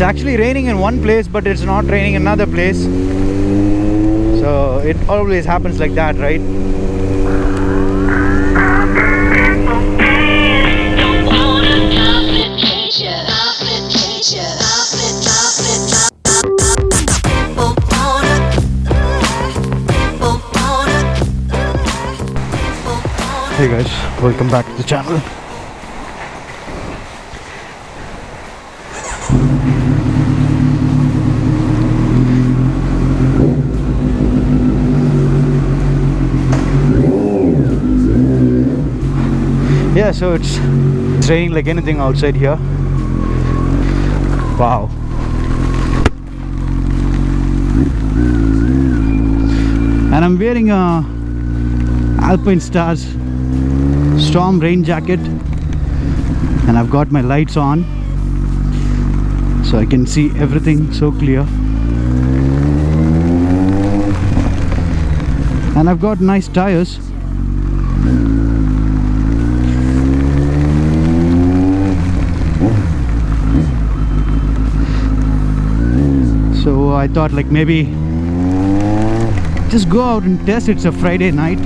actually raining in one place, but it's not raining in another place. So it always happens like that, right? Hey guys, welcome back to the channel. Yeah, so it's raining like anything outside here. Wow. And I'm wearing a Alpinestars Storm rain jacket, and I've got my lights on so I can see everything so clear. And I've got nice tires. So I thought like maybe just go out and test. It's a Friday night.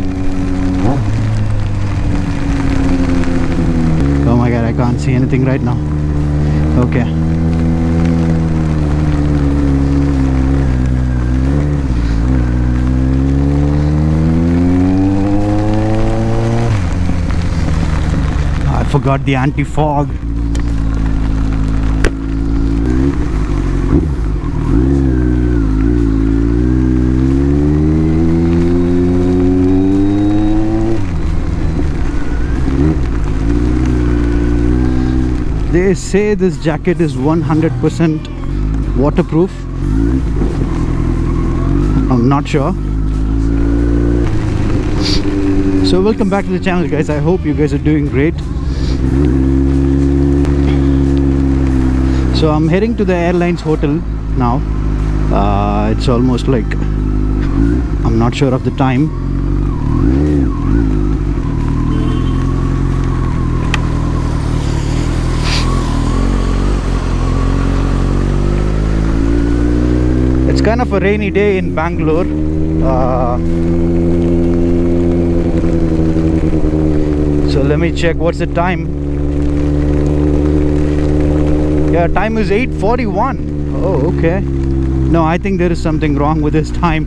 Oh my god, I can't see anything right now. Okay. I forgot the anti-fog. They say this jacket is 100% waterproof. I'm not sure. So welcome back to the channel, guys. I hope you guys are doing great. So I'm heading to the airline's hotel now. It's almost like, I'm not sure of the time. It's kind of a rainy day in Bangalore. So let me check what's the time. Yeah, time is 8:41. Oh, okay. No, I think there is something wrong with this time.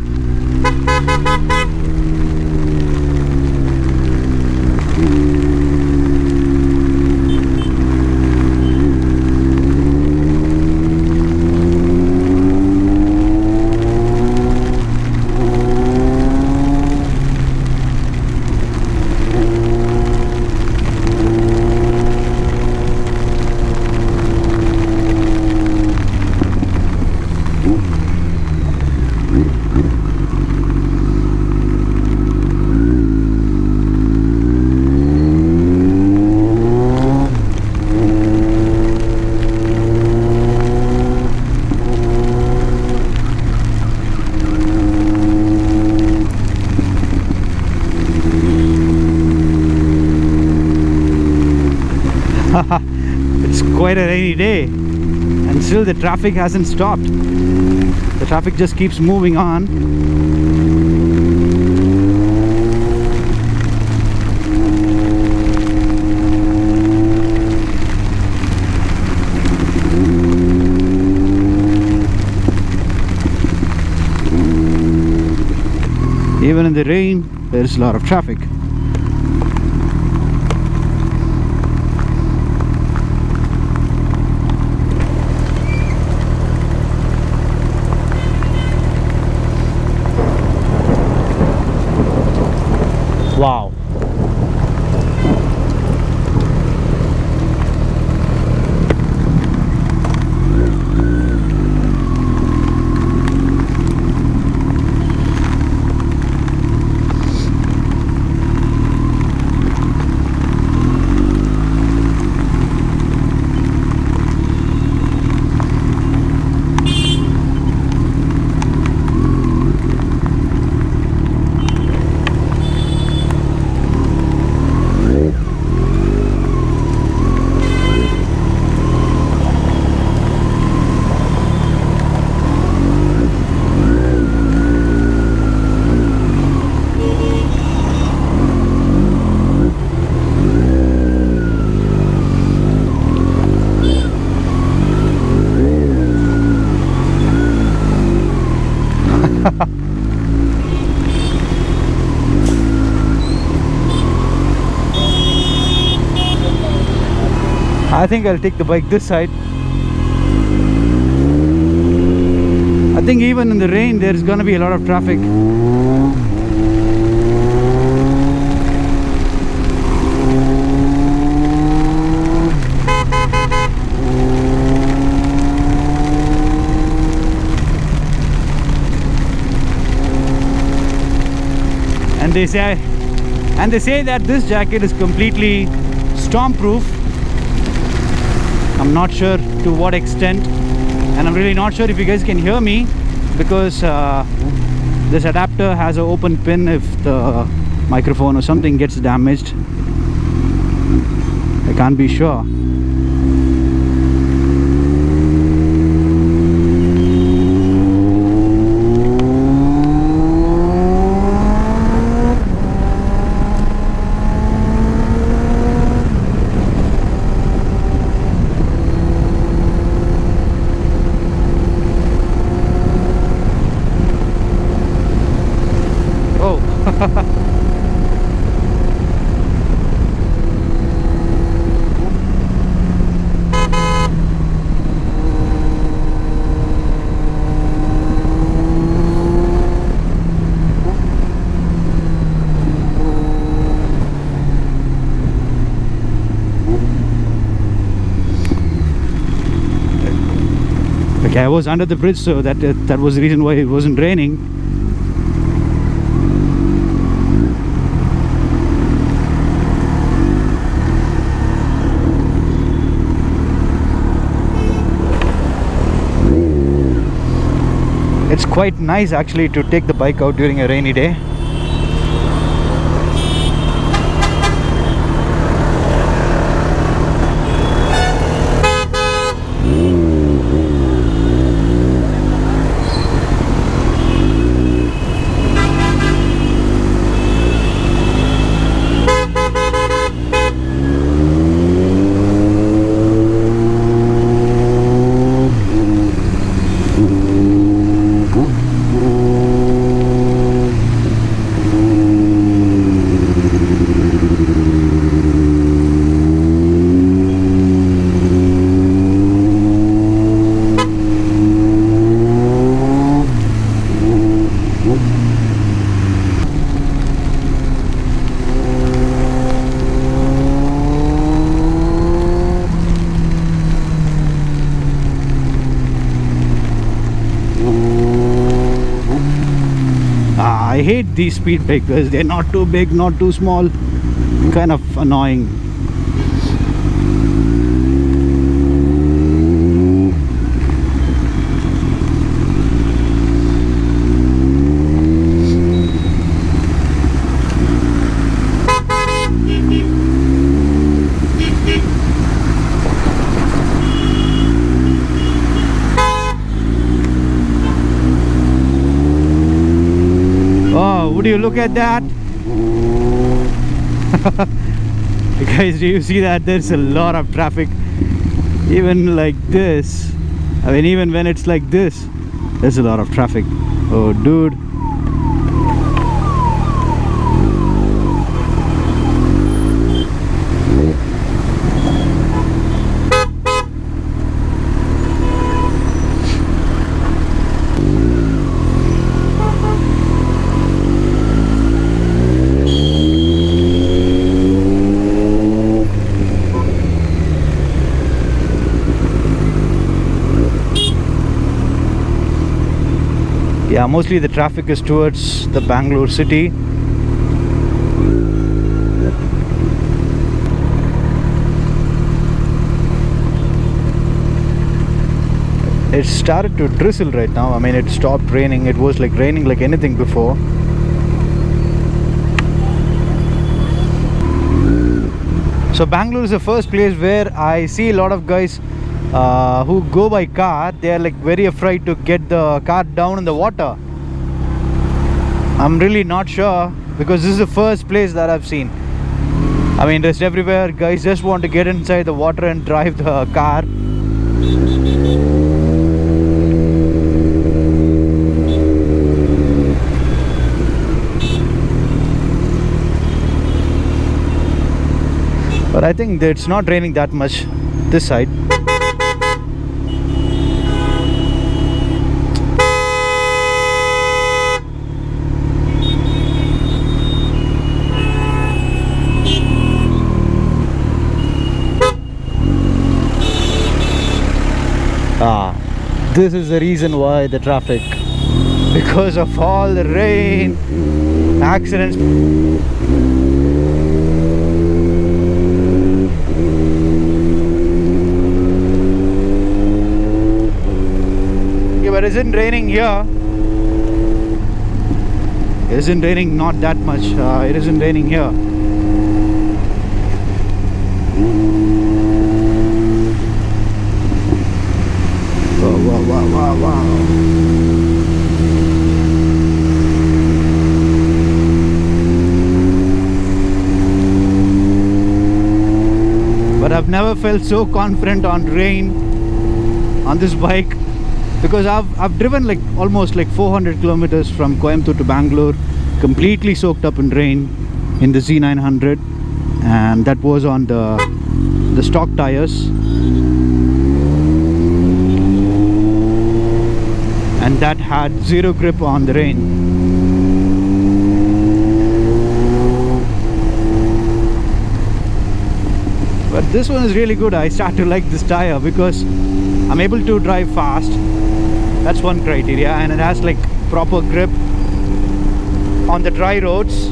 It's quite a rainy day, and still the traffic hasn't stopped. The traffic just keeps moving on. Even in the rain, there's a lot of traffic. Wow. I think I'll take the bike this side. I think even in the rain there's gonna be a lot of traffic. And they say that this jacket is completely storm proof. I'm not sure to what extent, and I'm really not sure if you guys can hear me, because this adapter has an open pin if the microphone or something gets damaged. I can't be sure. Okay, I was under the bridge, so that was the reason why it wasn't raining. It's quite nice actually to take the bike out during a rainy day. I hate these speed breakers. They're not too big, not too small. Kind of annoying. Would you look at that? Guys, do you see that? There's a lot of traffic. Even like this, I mean, even when it's like this, there's a lot of traffic. Oh dude. Yeah, mostly the traffic is towards the Bengaluru city. It started to drizzle right now. I mean, it stopped raining. It was like raining like anything before. So Bengaluru is the first place where I see a lot of guys who go by car. They are like very afraid to get the car down in the water. I'm really not sure, because this is the first place that I've seen. I mean, just everywhere guys just want to get inside the water and drive the car. But I think that it's not raining that much. this side. This is the reason why the traffic, because of all the rain, accidents. Yeah, but isn't raining here? It isn't raining, not that much. It isn't raining here. Wow. But I've never felt so confident on rain on this bike, because I've driven like almost like 400 kilometers from Coimbatore to Bangalore completely soaked up in rain in the Z900, and that was on the stock tires. And that had zero grip on the rain. But this one is really good. I start to like this tire because I'm able to drive fast. That's one criteria, and it has like proper grip on the dry roads.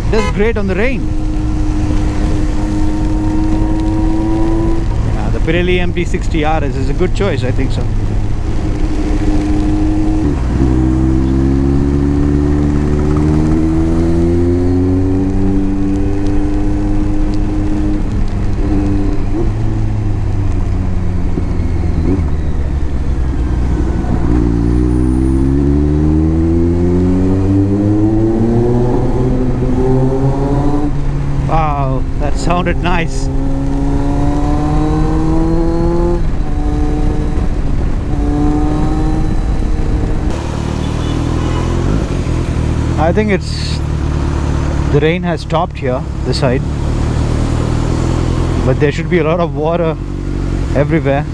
It does great on the rain. Pirelli MT60 RS is a good choice, I think so. Wow, that sounded nice. I think the rain has stopped here, this side, but there should be a lot of water everywhere.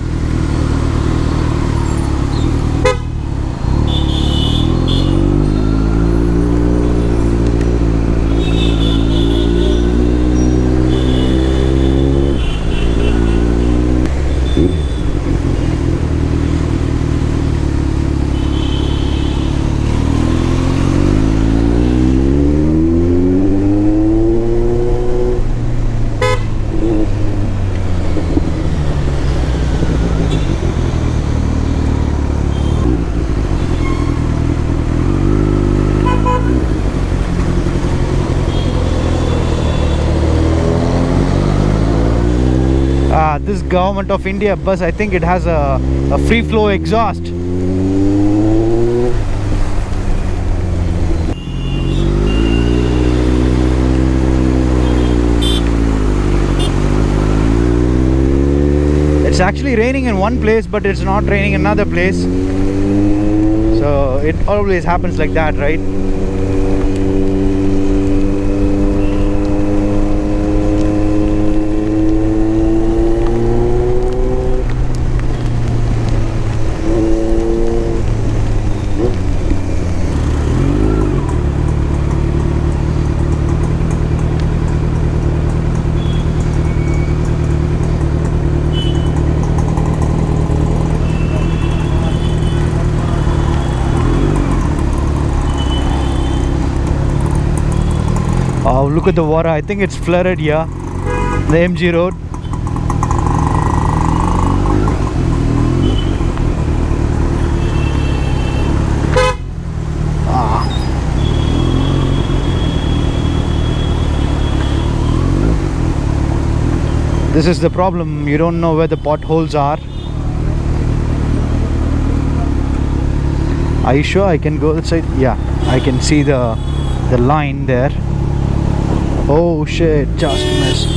This Government of India bus, I think it has a free flow exhaust. It's actually raining in one place, but it's not raining in another place. So it always happens like that, right? Oh, look at the water. I think it's flooded here, the MG road. This is the problem. You don't know where the potholes are. Are you sure I can go that side? Yeah, I can see the line there. Oh shit, just missed.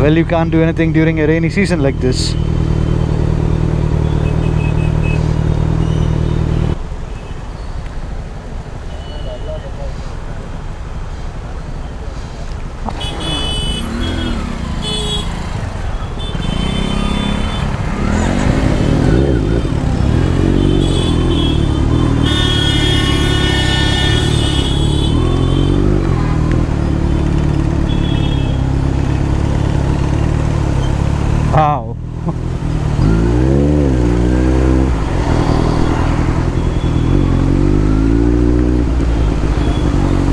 Well, you can't do anything during a rainy season like this. Wow.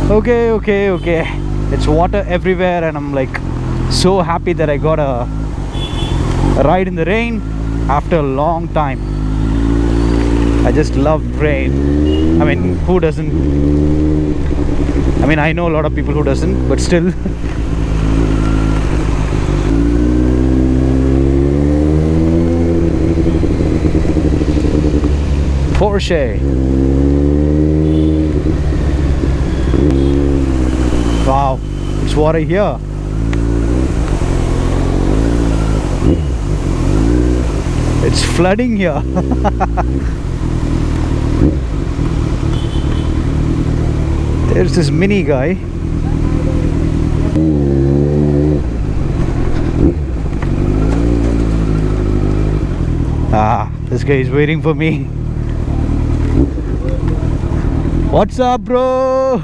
Okay. It's water everywhere and I'm like so happy that I got a ride in the rain after a long time. I just love rain. I mean, who doesn't? I mean, I know a lot of people who doesn't, but still. Porsche. Wow, it's water here. It's flooding here. There's this mini guy. This guy is waiting for me. What's up, bro?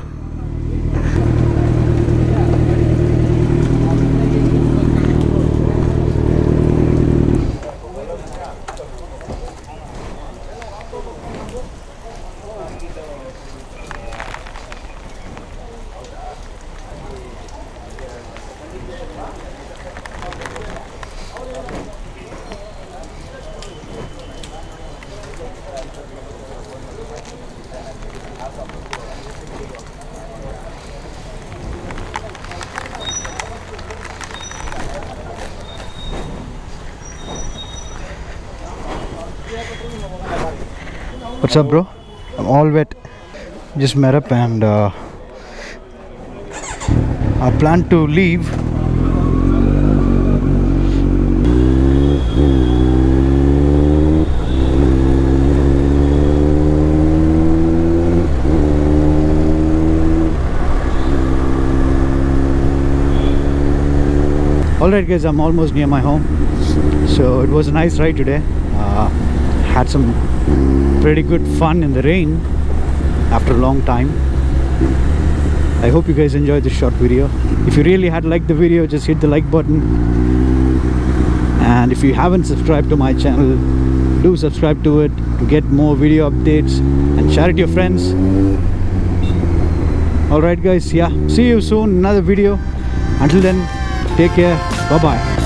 What's up, bro? I'm all wet. Just met up and I plan to leave. Alright guys, I'm almost near my home. So it was a nice ride today. Had some pretty good fun in the rain after a long time. I hope you guys enjoyed this short video. If you really had liked the video, just hit the like button. And if you haven't subscribed to my channel, do subscribe to it to get more video updates and share it to your friends. Alright guys, yeah, see you soon in another video. Until then, take care. Bye bye.